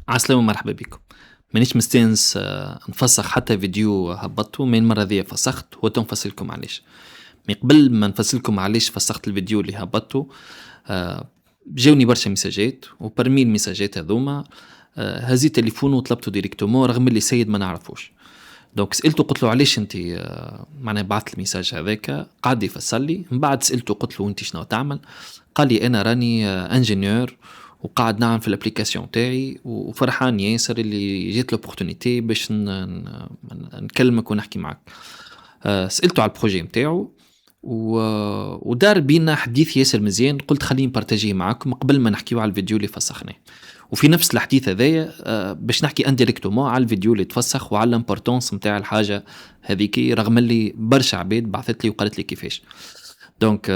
عسلامة ومرحبا بكم. مانيش مستانس نفسخ حتى فيديو هبطته من المرة ذي فسخت وتنفصلكم علاش. من قبل ما نفصلكم علاش فسخت الفيديو اللي هبطته، جاوني برشا ميساجات وبرمي الميساجات هذوما هزي تليفونه وطلبته ديريكتومون رغم اللي سيد ما نعرفوش. دونك سألته قلت له علاش انت معناها بعثت الميساج هذاك، قعد يفسر لي. من بعد سألته قلت له انت شنو تعمل؟ قال لي انا راني انجينيور وقاعد نعمل في الابليكاسيون تاعي وفرحان ياسر اللي جيت لوبورتونيتي باش نكلمك ونحكي معك. سألته على البروجي نتاعو ودار بينا حديث ياسر مزيان. قلت خليني نبارتاجيه معاكم قبل ما نحكيو على الفيديو اللي فسخناه. وفي نفس الحديث هذايا باش نحكي انديريكتومون على الفيديو اللي تفسخ وعلى الامبورطونس نتاع الحاجه هذيكي، رغم اللي برشا عباد بعثت لي وقالت لي كيفاش. دونك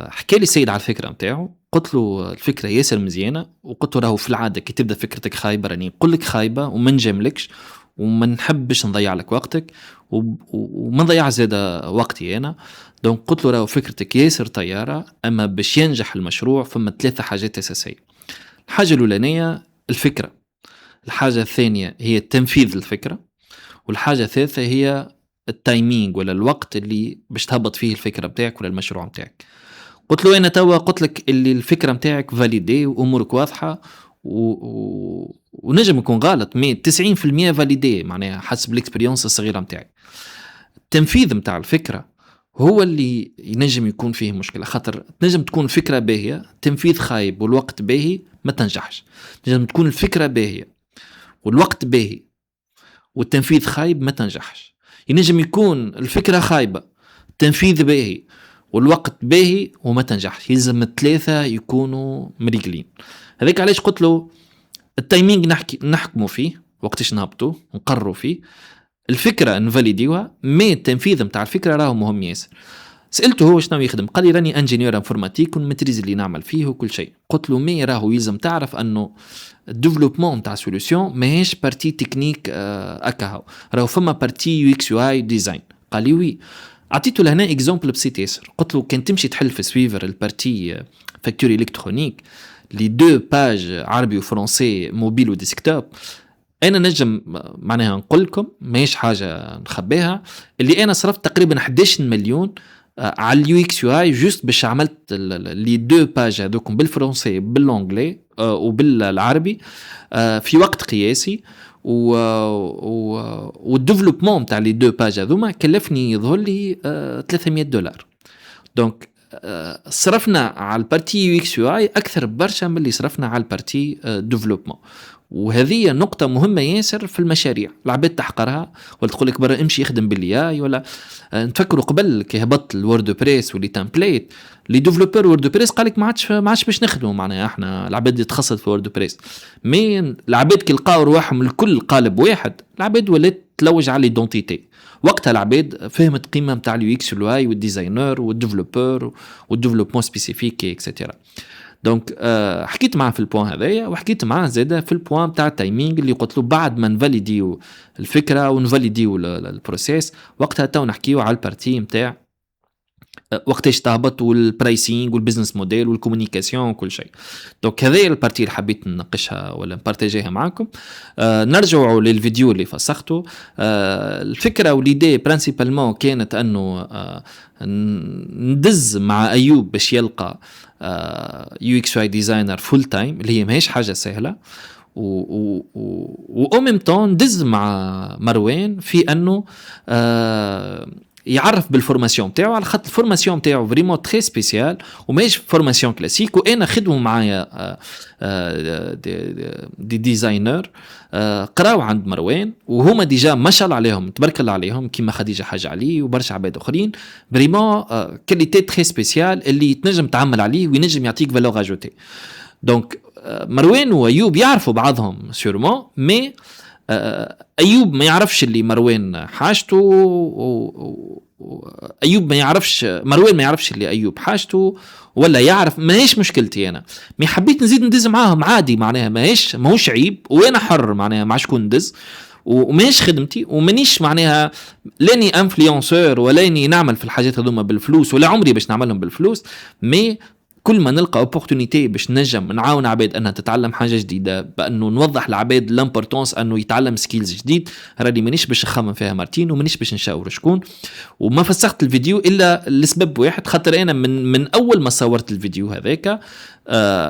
حكى لي السيد على الفكره نتاعو. قلت له الفكره ياسر مزيانه، وقلت له راهو في العاده كي تبدا فكرتك خايبه راني نقول لك خايبه وما نجاملكش وما نحبش نضيع لك وقتك وما نضيع زاده وقتي انا. دونك قلت له راهو فكرتك ياسر طياره، اما باش ينجح المشروع فما 3 حاجات اساسيه. الحاجه الاولانيه الفكره، الحاجه الثانيه هي تنفيذ الفكره، والحاجه الثالثه هي التايمينج ولا الوقت اللي باش تهبط فيه الفكره بتاعك ولا المشروع بتاعك. قلت له انا توا قلت لك اللي الفكره بتاعك فاليدي وامورك واضحه ونجم يكون غلط، مي 90% فاليدي معناها حسب الاكسبيريونس الصغيره بتاعي. التنفيذ بتاع الفكره هو اللي ينجم يكون فيه مشكله، خاطر تنجم تكون فكره باهيه تنفيذ خايب والوقت باهي ما تنجحش. تنجم تكون الفكره باهيه والوقت باهي والتنفيذ خايب ما تنجحش. ينجم يكون الفكره خايبه التنفيذ باهي والوقت باهي وما تنجحش. يلزم الثلاثه يكونوا مريقلين. هذاك علاش قلت له التايمينج نحكموا فيه وقتاش نهبطوا نقرروا فيه، الفكره نفاليديوها، مي التنفيذ نتاع الفكره راهو مهم ياسر. سألته هو شنو يخدم؟ قال لي راني انجينيور انفورماتيك ونمتريز اللي نعمل فيه وكل شيء. قلت له مي راهو يلزم تعرف انه الديفلوبمون نتاع سوليوشن ماهيش بارتي تكنيك اكاهو، راهو فما بارتي يو اكس يو اي ديزاين. قال لي وي. عطيته لهنا اكزامبل بسيط ياسر. قلت له كان تمشي تحل في سويفر البارتي فاكتور الكترونيك لي دو باج عربي وفرنسي موبيل وديسكتوب، انا نجم معناها نقول لكم ماهيش حاجه نخبيها اللي انا صرفت تقريبا 11 مليون على اليو اكس يو اي جوست باش عملت لي دو باج هذوكم بالفرنسي بالانجلي وبالعربي في وقت قياسي. والديفلوبمون تاع لي دو باج هذوما كلفني يظهر لي $300. دونك صرفنا على البارتي يو اكس يو اي اكثر برشا من اللي صرفنا على البارتي ديفلوبمون. وهذه نقطة مهمة ياسر في المشاريع. العباد تحقرها ولا تقول لك برا امشي يخدم بالياي ولا نتفكروا قبل كي هبط الورد بريس واللي تمبليت لي ديفلوبر وورد بريس قالك ما عادش باش نخدموا معناها احنا العباد اللي تخصصت في وورد بريس. مي العباد كي لقاو رواحهم الكل قالب واحد العباد ولات تلوج على الايدونتيتي. وقتها العباد فهمت قيمة متاع اليو اكس يو اي والديزاينر والديفلوبر والديفلوبمون سبيسيفيك اكسترا. دونك حكيت معاه في البوان هذايا وحكيت معاه زاده في البوان تاع التايمينج اللي قلت له بعد ما نفاليديو الفكره ونفاليديو البروسيس وقتها تو نحكيو على البارتي نتاع وقتاش تهبط والبرايسينج والبزنس موديل والكومونيكاسيون وكل شيء. دونك هذه البارتي اللي حبيت نناقشها ولا نبارتاجيها معكم. نرجعوا للفيديو اللي فسخته. الفكره واليدي برانسيبالمون كانت انه ندز مع ايوب باش يلقى يو اكس اي ديزاينر فول تايم اللي هي ماهيش حاجه سهله، و ميم طون ندز مع مروان في انه يعرف بالفورماسيون تاعو، على خاطر الفورماسيون تاعو فريمون تري سبيسيال وماهيش فورماسيون كلاسيك. وانا خدموا معايا دي ديزاينر قراو عند مروان وهما ديجا ما شاء الله عليهم تبارك الله عليهم كيما خديجه حاجه علي وبرشا عباد اخرين فريمون كاليتي تري سبيسيال اللي تنجم تعمل عليه وينجم يعطيك فالور اجوتي. دونك مروان وايوب يعرفوا بعضهم سيرمون، مي ايوب ما يعرفش اللي مروان حاجته ايوب ما يعرفش مروان ما يعرفش اللي ايوب حاجته ولا يعرف. ماهيش مشكلتي انا، مي حبيت نزيد ندز معاهم عادي معناها ماهوش عيب وانا حر معناها مع شكون ندز وماهيش خدمتي ومانيش معناها لاني انفلونسور ولا اني نعمل في الحاجات هذوما بالفلوس ولا عمري باش نعملهم بالفلوس. مي كل ما نلقى اوبورتونيتي باش نجم نعاون عباد انها تتعلم حاجه جديده، بانه نوضح لعباد لامبورطونس انه يتعلم سكيلز جديد، راني مانيش باش نخمم فيها مارتين ومانيش باش نشاور شكون. وما فسخت الفيديو الا لسبب واحد، خاطر انا من اول ما صورت الفيديو هذاك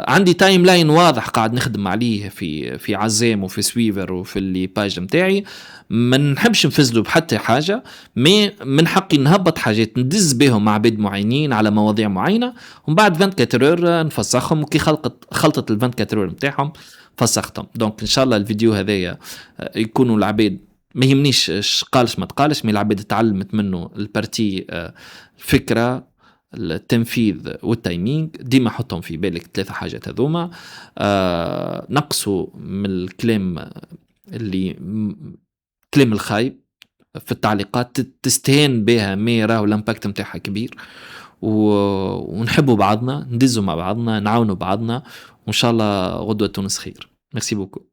عندي تايم لاين واضح قاعد نخدم عليه في عزام وفي سويفر وفي اللي باج نتاعي. ما نحبش نفزلوا بحتى حاجه، من حقي نهبط حاجات ندز بهم مع عباد معينين على مواضيع معينه، ومن بعد 24 اور نفسخهم، وكي خلطت ال 24 اور نتاعهم فسختهم. دونك ان شاء الله الفيديو هذايا يكونوا العباد، ما يهمنيش اش قالش ما تقالش، مي العباد تعلمت منه البارتي الفكره التنفيذ والتايمينج. ديما حطهم في بالك 3 حاجات هذوما. نقصوا من الكلام اللي كلام الخايب في التعليقات، تستهين بها مي راهو الامباكت متاعها كبير. ونحبوا بعضنا، ندزوا مع بعضنا، نعاونوا بعضنا، وان شاء الله غدوة تونس خير. ميرسي بوكو.